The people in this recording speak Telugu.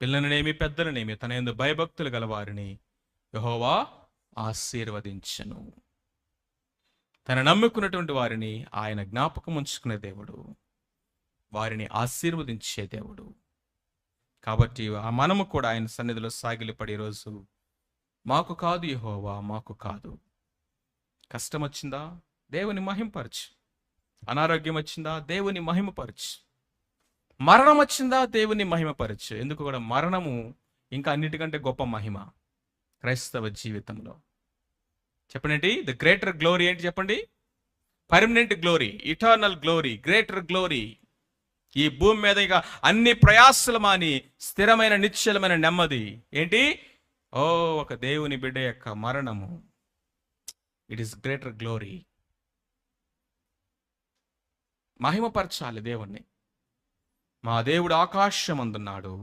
పిల్లలనేమి పెద్దలనేమి తన యందు భయభక్తులు గల వారిని యెహోవా ఆశీర్వదించెను. తన నమ్ముకున్నటువంటి వారిని ఆయన జ్ఞాపకం ఉంచుకునే దేవుడు, వారిని ఆశీర్వదించే దేవుడు. కాబట్టి మనము కూడా ఆయన సన్నిధిలో సాగిలపడి ఈరోజు మాకు కాదు యెహోవా, మాకు కాదు. కష్టం వచ్చిందా దేవుని మహిమపరచు, అనారోగ్యం వచ్చిందా దేవుని మహిమపరచు, మరణం వచ్చిందా దేవుని మహిమపరచు. ఎందుకు కూడా మరణము ఇంకా అన్నిటికంటే గొప్ప మహిమ క్రైస్తవ జీవితంలో. చెప్పండి, ద గ్రేటర్ గ్లోరీ ఏంటి చెప్పండి? Permanent glory, eternal glory, greater glory. ఈ భూమి మీద ఇక అన్ని ప్రయాసలు మాని స్థిరమైన నిశ్చలమైన నెమ్మది ఏంటి? ఒక దేవుని బిడ్డ యొక్క మరణము. It is greater glory. మహిమపరచాలి దేవుణ్ణి. మా దేవుడు ఆకాశమందున్నాడు,